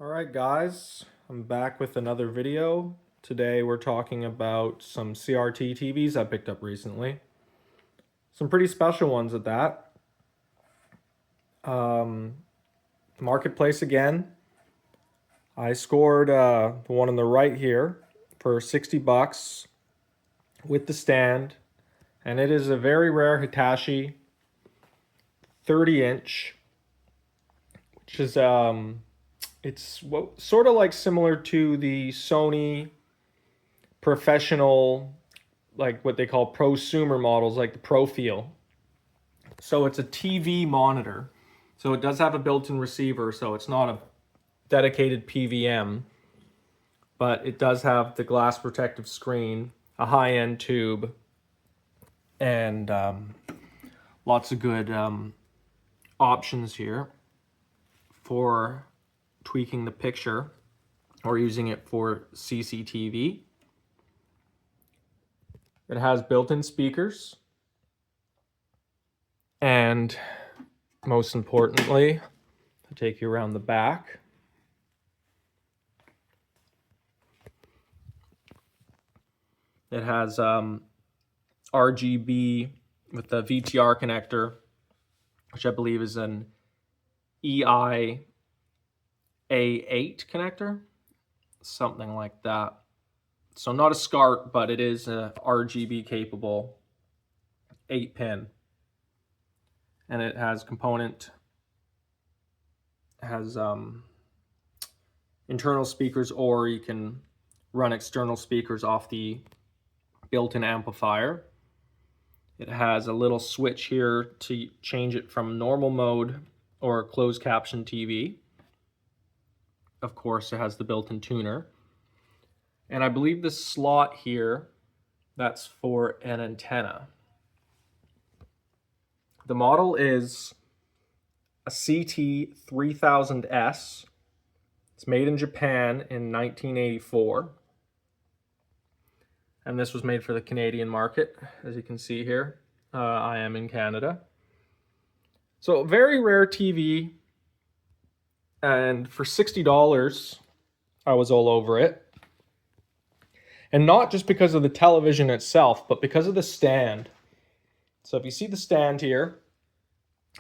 Alright guys, I'm back with another video. Today we're talking about some CRT TVs I picked up recently. Some pretty special ones at that. Marketplace again. I scored the one on the right here for 60 bucks with the stand. And it is a very rare Hitachi 30-inch, which is it's sort of like similar to the Sony professional, like what they call prosumer models, like the Profile. So it's a TV monitor. So it does have a built-in receiver, so it's not a dedicated PVM, but it does have the glass protective screen, a high-end tube, and lots of good options here for tweaking the picture or using it for CCTV. It has built-in speakers, and most importantly, I'll take you around the back. It has RGB with the VTR connector, which I believe is an EI A8 connector, something like that. So not a SCART, but it is a RGB capable 8-pin. And it has internal speakers, or you can run external speakers off the built-in amplifier. It has a little switch here to change it from normal mode or closed caption TV. Of course, it has the built-in tuner. And I believe this slot here, that's for an antenna. The model is a CT-3000S. It's made in Japan in 1984. And this was made for the Canadian market, as you can see here. I am in Canada. So very rare TV. And for $60, I was all over it. And not just because of the television itself, but because of the stand. So if you see the stand here,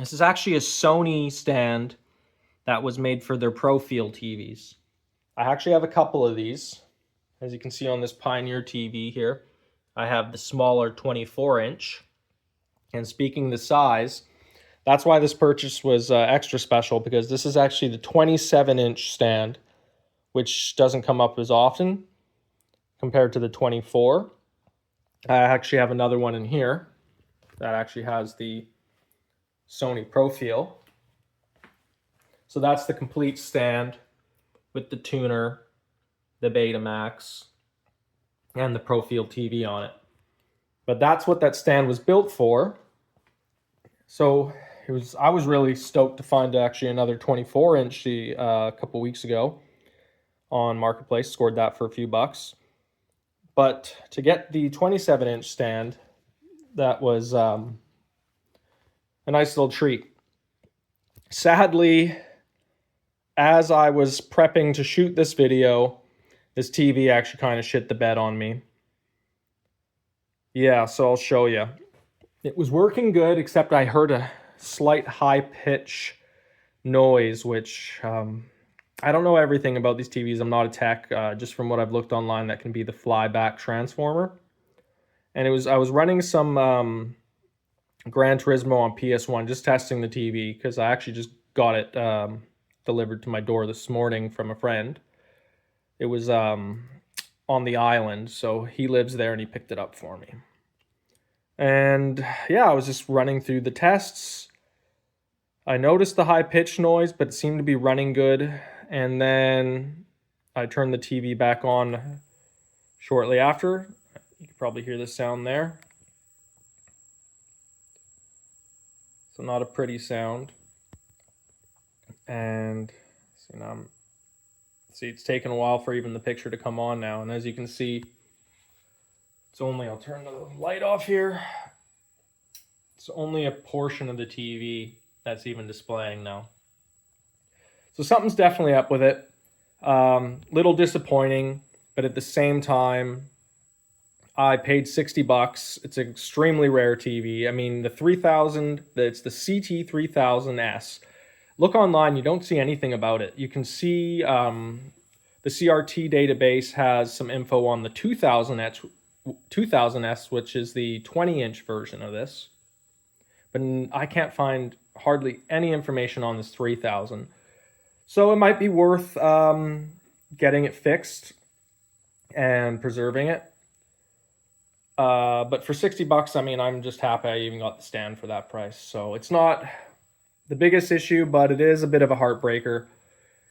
this is actually a Sony stand that was made for their Profile TVs. I actually have a couple of these. As you can see on this Pioneer TV here, I have the smaller 24-inch. And speaking of the size, that's why this purchase was extra special, because this is actually the 27-inch stand, which doesn't come up as often compared to the 24. I actually have another one in here that actually has the Sony Profile. So that's the complete stand with the tuner, the Betamax, and the Profile TV on it. But that's what that stand was built for. So I was really stoked to find actually another 24-inch a couple weeks ago on Marketplace. Scored that for a few bucks. But to get the 27-inch stand, that was a nice little treat. Sadly, as I was prepping to shoot this video, this TV actually kind of shit the bed on me. Yeah, so I'll show you. It was working good, except I heard a slight high-pitch noise, which I don't know everything about these TVs. I'm not a tech. Just from what I've looked online, that can be the flyback transformer. And I was running some Gran Turismo on PS1, just testing the TV, because I actually just got it delivered to my door this morning from a friend. It was on the island, so he lives there and he picked it up for me. And yeah, I was just running through the tests. I noticed the high-pitched noise, but it seemed to be running good. And then I turned the TV back on shortly after. You can probably hear the sound there. So not a pretty sound. And see, it's taken a while for even the picture to come on now. And as you can see, I'll turn the light off here. It's only a portion of the TV that's even displaying now. So something's definitely up with it. Little disappointing, but at the same time, I paid $60. It's an extremely rare TV. I mean, the 3000, it's the CT-3000S. Look online, you don't see anything about it. You can see the CRT database has some info on the 2000S, which is the 20-inch version of this. But I can't find hardly any information on this 3000. So it might be worth getting it fixed and preserving it. But for $60, I mean, I'm just happy I even got the stand for that price. So it's not the biggest issue, but it is a bit of a heartbreaker,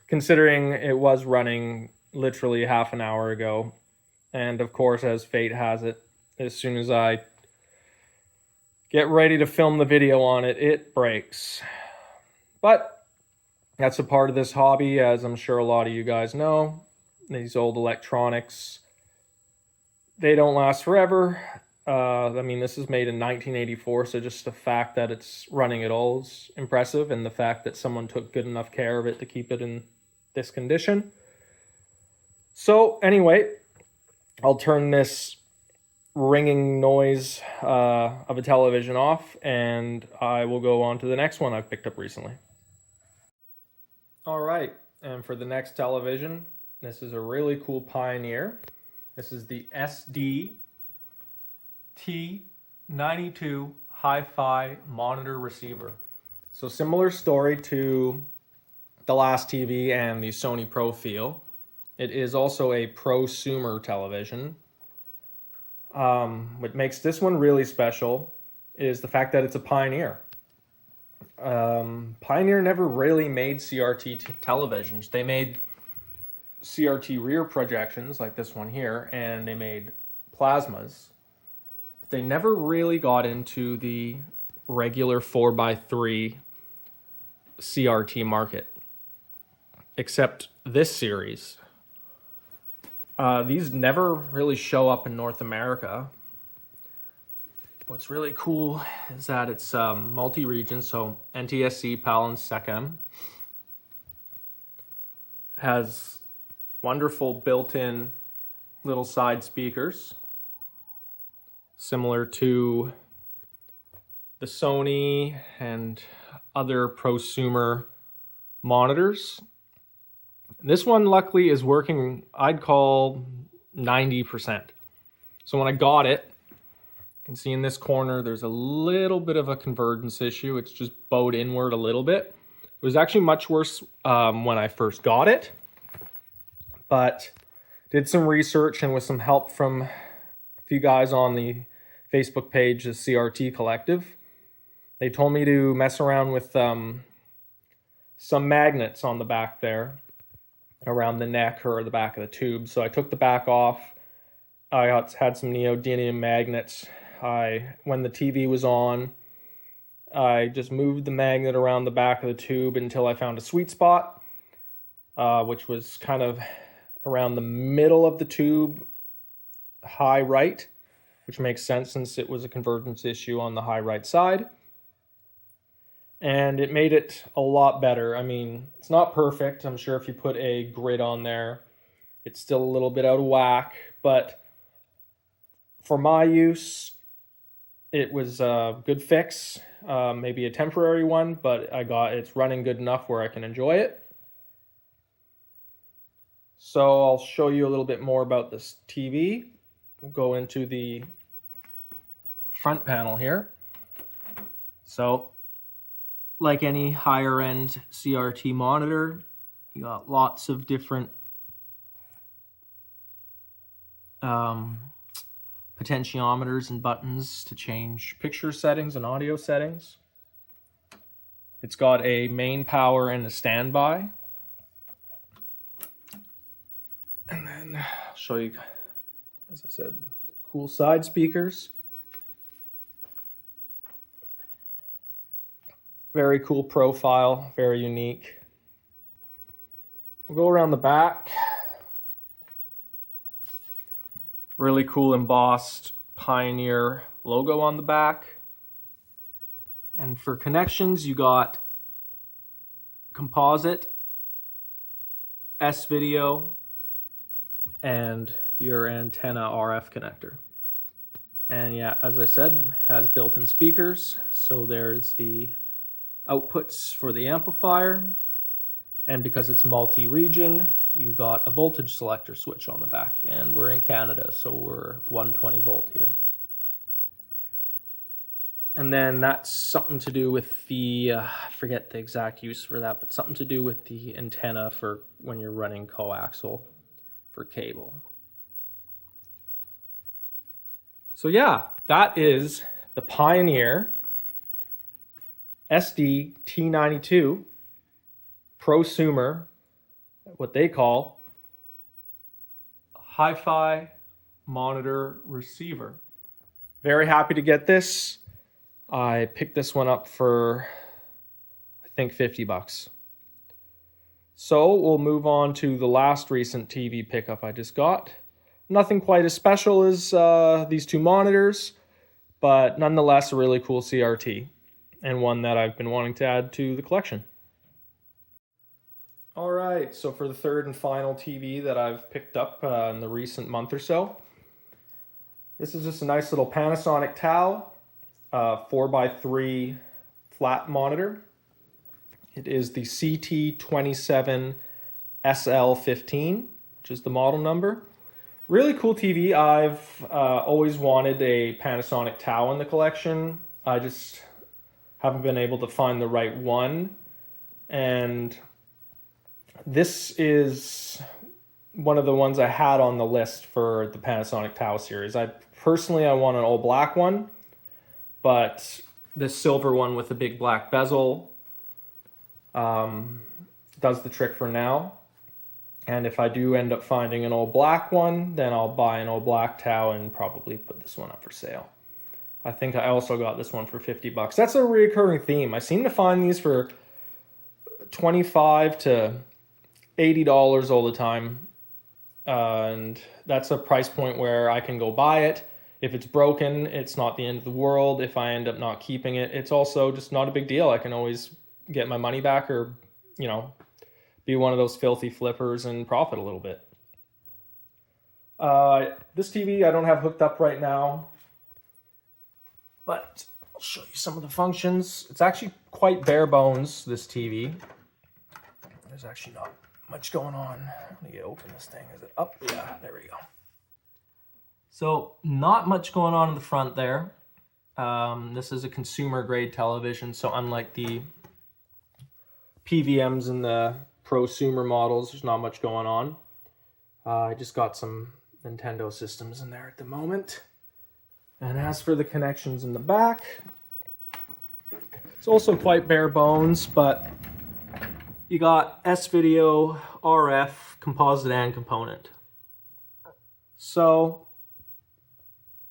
considering it was running literally half an hour ago. And of course, as fate has it, as soon as I get ready to film the video on it, it breaks. But that's a part of this hobby, as I'm sure a lot of you guys know. These old electronics, they don't last forever. I mean, this is made in 1984, so just the fact that it's running at all is impressive, and the fact that someone took good enough care of it to keep it in this condition. So anyway, I'll turn this ringing noise of a television off, and I will go on to the next one I've picked up recently. All right, and for the next television, this is a really cool Pioneer. This is the SD-T292 Hi-Fi monitor receiver. So similar story to the last TV and the Sony Profile. It is also a prosumer television. What makes this one really special is the fact that it's a Pioneer. Pioneer never really made CRT televisions. They made CRT rear projections like this one here, and they made plasmas. They never really got into the regular 4x3 CRT market, except this series. These never really show up in North America. What's really cool is that it's multi-region, so NTSC, PAL, and SECAM. Has wonderful built-in little side speakers, similar to the Sony and other prosumer monitors. This one luckily is working, I'd call 90%. So when I got it, you can see in this corner there's a little bit of a convergence issue. It's just bowed inward a little bit. It was actually much worse when I first got it, but did some research, and with some help from a few guys on the Facebook page, the CRT Collective, they told me to mess around with some magnets on the back there around the neck or the back of the tube. So I took the back off. I had some neodymium magnets. When the TV was on, I just moved the magnet around the back of the tube until I found a sweet spot, which was kind of around the middle of the tube, high right, which makes sense since it was a convergence issue on the high right side. And it made it a lot better. I mean, it's not perfect. I'm sure if you put a grid on there, it's still a little bit out of whack, but for my use, it was a good fix, maybe a temporary one, but it's running good enough where I can enjoy it. So I'll show you a little bit more about this TV. We'll go into the front panel here. So, like any higher end CRT monitor, you got lots of different potentiometers and buttons to change picture settings and audio settings. It's got a main power and a standby. And then I'll show you, as I said, cool side speakers. Very cool profile, very unique. We'll go around the back. Really cool embossed Pioneer logo on the back. And for connections, you got composite S-video, and your antenna RF connector. And yeah, as I said, has built-in speakers. So there's the outputs for the amplifier. And because it's multi-region, you got a voltage selector switch on the back. And we're in Canada, so we're 120 volt here. And then that's something to do with the, I forget the exact use for that, but something to do with the antenna for when you're running coaxial for cable. So yeah, that is the Pioneer SD-T292 prosumer, what they call hi-fi monitor receiver. Very happy to get this. I picked this one up for, I think, 50 bucks. So we'll move on to the last recent TV pickup I just got. Nothing quite as special as these two monitors, but nonetheless a really cool CRT, and one that I've been wanting to add to the collection. All right, so for the third and final TV that I've picked up in the recent month or so, this is just a nice little Panasonic TAO 4x3 flat monitor. It is the CT-3000S, which is the model number. Really cool TV. I've always wanted a Panasonic TAO in the collection. I just haven't been able to find the right one. And this is one of the ones I had on the list for the Panasonic TAO series. I want an all black one, but this silver one with the big black bezel does the trick for now. And if I do end up finding an all black one, then I'll buy an all black TAO and probably put this one up for sale. I think I also got this one for 50 bucks. That's a recurring theme. I seem to find these for $25 to $80 all the time. And that's a price point where I can go buy it. If it's broken, it's not the end of the world. If I end up not keeping it, it's also just not a big deal. I can always get my money back, or, you know, be one of those filthy flippers and profit a little bit. This TV I don't have hooked up right now, but I'll show you some of the functions. It's actually quite bare bones, this TV. There's actually not much going on. Let me open this thing. Is it up? Yeah, there we go. So not much going on in the front there. This is a consumer grade television, so unlike the PVMs and the prosumer models, there's not much going on. I just got some Nintendo systems in there at the moment. And as for the connections in the back, it's also quite bare bones, but you got S-video, RF, composite, and component. So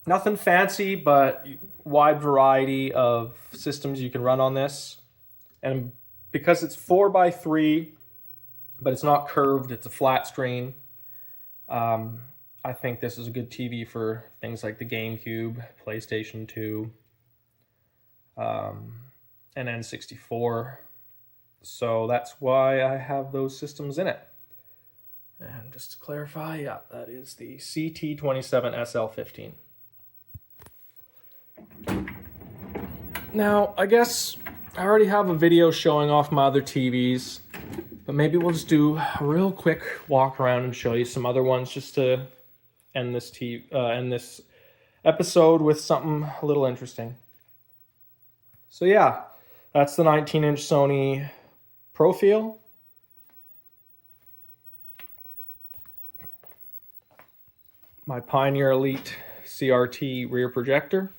nothing fancy, but wide variety of systems you can run on this. And because it's 4x3, but it's not curved, it's a flat screen, I think this is a good TV for things like the GameCube, PlayStation 2, and N64. So that's why I have those systems in it. And just to clarify, yeah, that is the CT-3000S. Now, I guess I already have a video showing off my other TVs, but maybe we'll just do a real quick walk around and show you some other ones just to end this episode with something a little interesting. So yeah, that's the 19-inch Sony Profile. My Pioneer Elite CRT rear projector.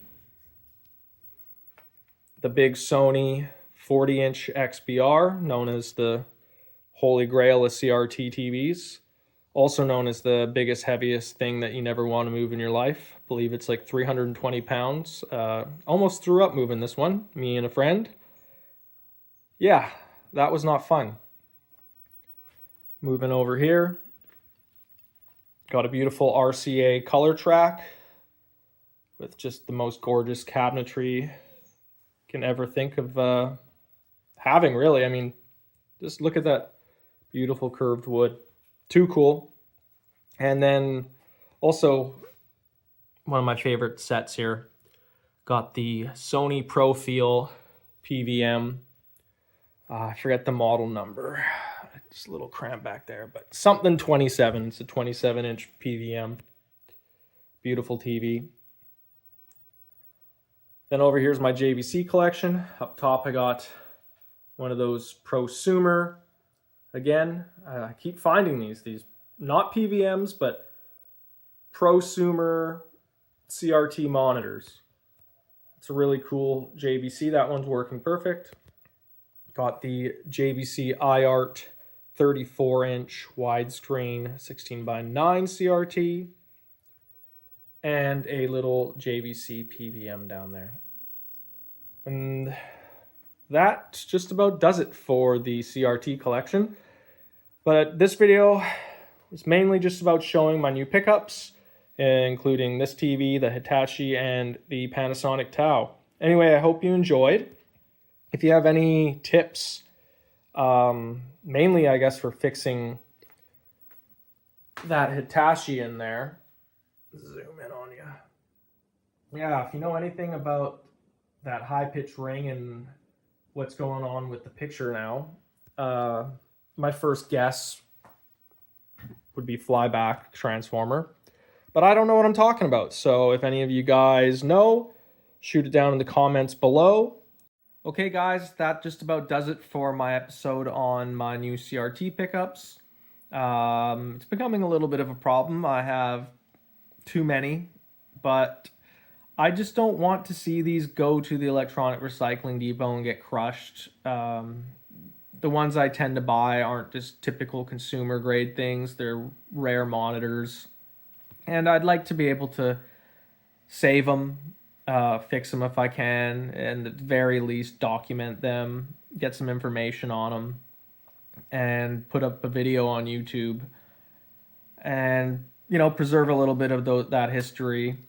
The big Sony 40-inch XBR, known as the Holy Grail of CRT TVs. Also known as the biggest, heaviest thing that you never want to move in your life. I believe it's like 320 pounds. Almost threw up moving this one, me and a friend. Yeah, that was not fun. Moving over here. Got a beautiful RCA color track with just the most gorgeous cabinetry you can ever think of having, really. I mean, just look at that beautiful curved wood. Too cool. And then also one of my favorite sets here, got the Sony Profile PVM. I forget the model number. Just a little cramp back there, but something 27. It's a 27-inch PVM. Beautiful TV. Then over here's my JVC collection. Up top I got one of those prosumer. Again, I keep finding these not PVMs, but prosumer CRT monitors. It's a really cool JVC. That one's working perfect. Got the JVC iArt 34-inch widescreen 16:9 CRT. And a little JVC PVM down there. And that just about does it for the CRT collection. But this video is mainly just about showing my new pickups, including this TV, the Hitachi, and the Panasonic Tau. Anyway, I hope you enjoyed. If you have any tips, mainly I guess for fixing that Hitachi in there, zoom in on you. Yeah, if you know anything about that high-pitch ring and what's going on with the picture now, my first guess would be flyback transformer. But I don't know what I'm talking about, so if any of you guys know, shoot it down in the comments below. Okay guys, that just about does it for my episode on my new CRT pickups. It's becoming a little bit of a problem. I have too many, but I just don't want to see these go to the electronic recycling depot and get crushed. The ones I tend to buy aren't just typical consumer grade things. They're rare monitors. And I'd like to be able to save them, fix them if I can, and at the very least document them, get some information on them, and put up a video on YouTube, and preserve a little bit of that history.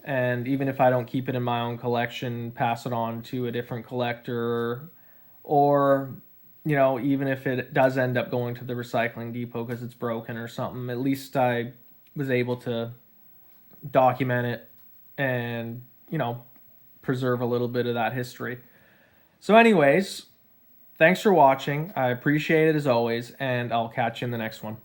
And even if I don't keep it in my own collection, pass it on to a different collector, or even if it does end up going to the recycling depot because it's broken or something, at least I was able to document it and preserve a little bit of that history. So anyways, thanks for watching. I appreciate it as always, and I'll catch you in the next one.